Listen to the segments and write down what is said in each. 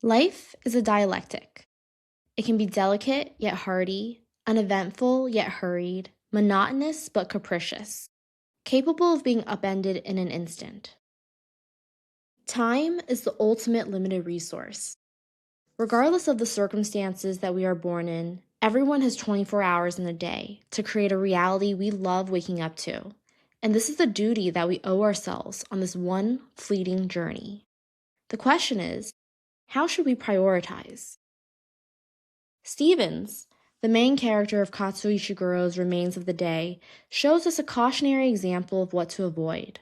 Life is a dialectic. It can be delicate yet hearty, uneventful yet hurried, monotonous but capricious, capable of being upended in an instant. Time is the ultimate limited resource. Regardless of the circumstances that we are born in, everyone has 24 hours in a day to create a reality we love waking up to. And this is the duty that we owe ourselves on this one fleeting journey. The question is, how should we prioritize? Stevens, the main character of Kazuo Ishiguro's Remains of the Day, shows us a cautionary example of what to avoid.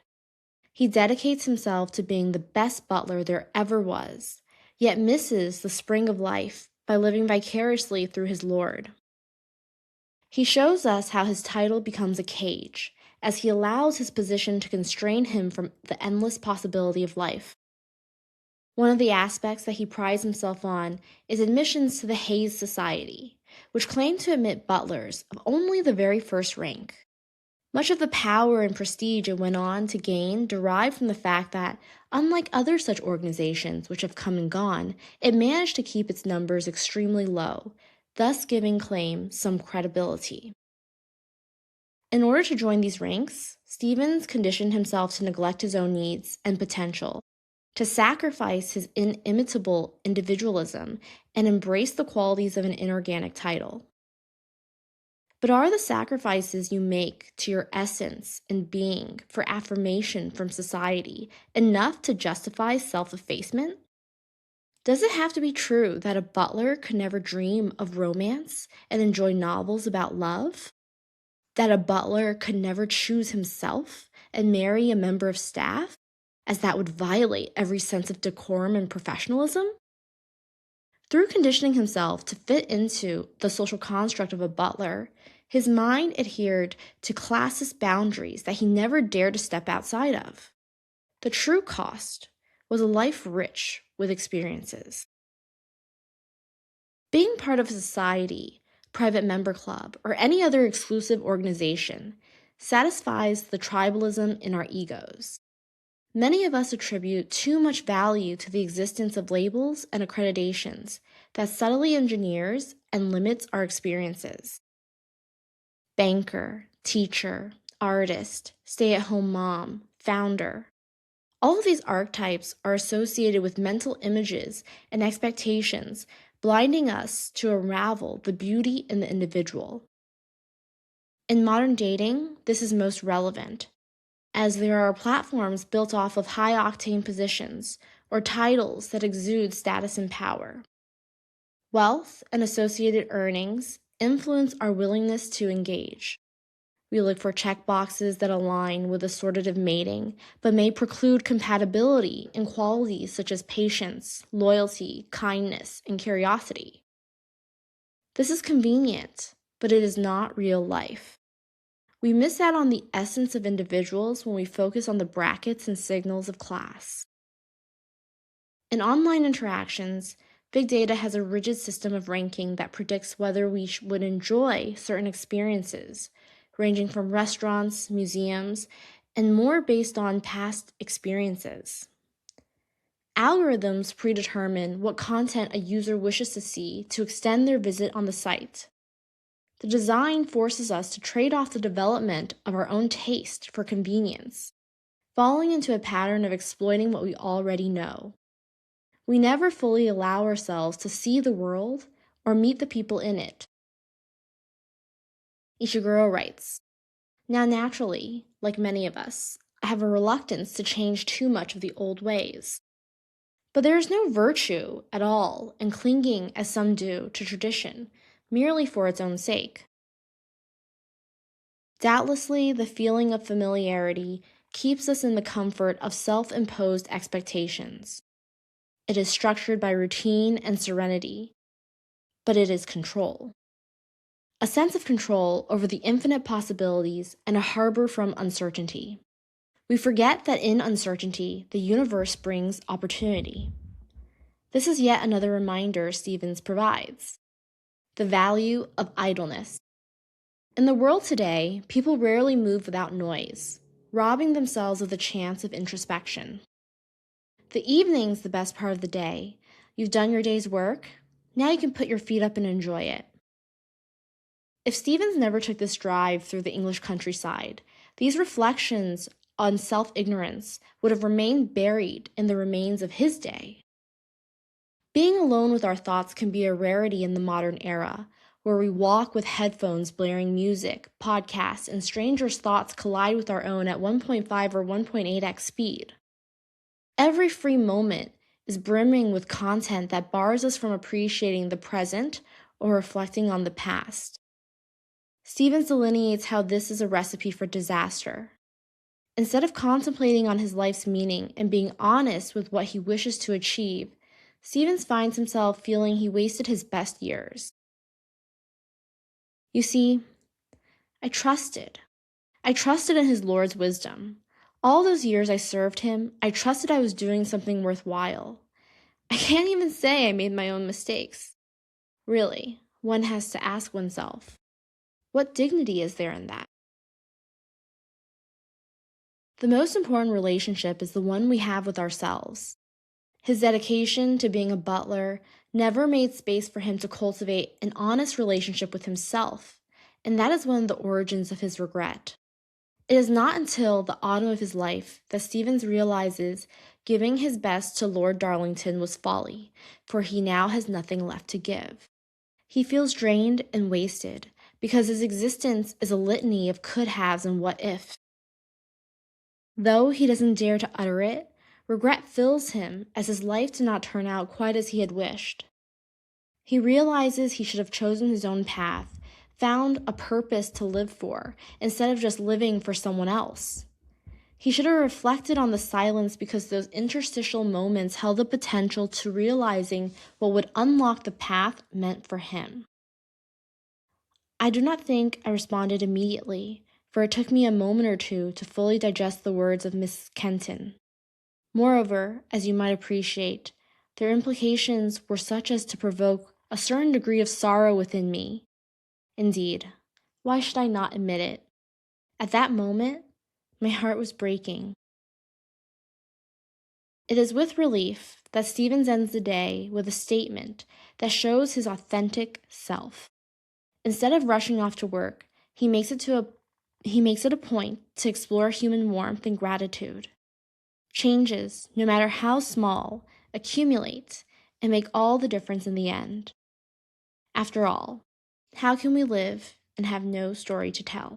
He dedicates himself to being the best butler there ever was, yet misses the spring of life by living vicariously through his lord. He shows us how his title becomes a cage, as he allows his position to constrain him from the endless possibility of life. One of the aspects that he prides himself on is admissions to the Hayes Society, which claimed to admit butlers of only the very first rank. Much of the power and prestige it went on to gain derived from the fact that, unlike other such organizations which have come and gone, it managed to keep its numbers extremely low, thus giving claim some credibility. In order to join these ranks, Stevens conditioned himself to neglect his own needs and potential, to sacrifice his inimitable individualism and embrace the qualities of an inorganic title. But are the sacrifices you make to your essence and being for affirmation from society enough to justify self-effacement? Does it have to be true that a butler could never dream of romance and enjoy novels about love? That a butler could never choose himself and marry a member of staff, as that would violate every sense of decorum and professionalism? Through conditioning himself to fit into the social construct of a butler, his mind adhered to classist boundaries that he never dared to step outside of. The true cost was a life rich with experiences. Being part of a society, private member club, or any other exclusive organization satisfies the tribalism in our egos. Many of us attribute too much value to the existence of labels and accreditations that subtly engineers and limits our experiences. Banker, teacher, artist, stay-at-home mom, founder. All of these archetypes are associated with mental images and expectations, blinding us to unravel the beauty in the individual. In modern dating, this is most relevant, as there are platforms built off of high-octane positions or titles that exude status and power. Wealth and associated earnings influence our willingness to engage. We look for checkboxes that align with assortative mating, but may preclude compatibility in qualities such as patience, loyalty, kindness, and curiosity. This is convenient, but it is not real life. We miss out on the essence of individuals when we focus on the brackets and signals of class. In online interactions, big data has a rigid system of ranking that predicts whether we would enjoy certain experiences, ranging from restaurants, museums, and more based on past experiences. Algorithms predetermine what content a user wishes to see to extend their visit on the site. The design forces us to trade off the development of our own taste for convenience, falling into a pattern of exploiting what we already know. We never fully allow ourselves to see the world or meet the people in it. Ishiguro writes, "Now naturally, like many of us, I have a reluctance to change too much of the old ways. But there is no virtue at all in clinging, as some do, to tradition, merely for its own sake. Doubtlessly, the feeling of familiarity keeps us in the comfort of self-imposed expectations. It is structured by routine and serenity, but it is control. A sense of control over the infinite possibilities and a harbor from uncertainty. We forget that in uncertainty, the universe brings opportunity. This is yet another reminder Stevens provides. The value of idleness. In the world today, people rarely move without noise, robbing themselves of the chance of introspection. The evening's the best part of the day, You've done your day's work. Now you can put your feet up and enjoy it. If Stevens never took this drive through the English countryside, these reflections on self-ignorance would have remained buried in the remains of his day. Being alone with our thoughts can be a rarity in the modern era, where we walk with headphones blaring music, podcasts, and strangers' thoughts collide with our own at 1.5 or 1.8x speed. Every free moment is brimming with content that bars us from appreciating the present or reflecting on the past. Stevens delineates how this is a recipe for disaster. Instead of contemplating on his life's meaning and being honest with what he wishes to achieve, Stevens finds himself feeling he wasted his best years. You see, I trusted. I trusted in his Lord's wisdom. All those years I served him, I trusted I was doing something worthwhile. I can't even say I made my own mistakes. Really, one has to ask oneself, what dignity is there in that? The most important relationship is the one we have with ourselves. His dedication to being a butler never made space for him to cultivate an honest relationship with himself, and that is one of the origins of his regret. It is not until the autumn of his life that Stevens realizes giving his best to Lord Darlington was folly, for he now has nothing left to give. He feels drained and wasted because his existence is a litany of could-haves and what-ifs. Though he doesn't dare to utter it, regret fills him as his life did not turn out quite as he had wished. He realizes he should have chosen his own path, found a purpose to live for, instead of just living for someone else. He should have reflected on the silence because those interstitial moments held the potential to realizing what would unlock the path meant for him. I do not think I responded immediately, for it took me a moment or two to fully digest the words of Miss Kenton. Moreover, as you might appreciate, their implications were such as to provoke a certain degree of sorrow within me. Indeed, why should I not admit it? At that moment, my heart was breaking. It is with relief that Stevens ends the day with a statement that shows his authentic self. Instead of rushing off to work, he makes it a point to explore human warmth and gratitude. Changes, no matter how small, accumulate and make all the difference in the end. After all, how can we live and have no story to tell?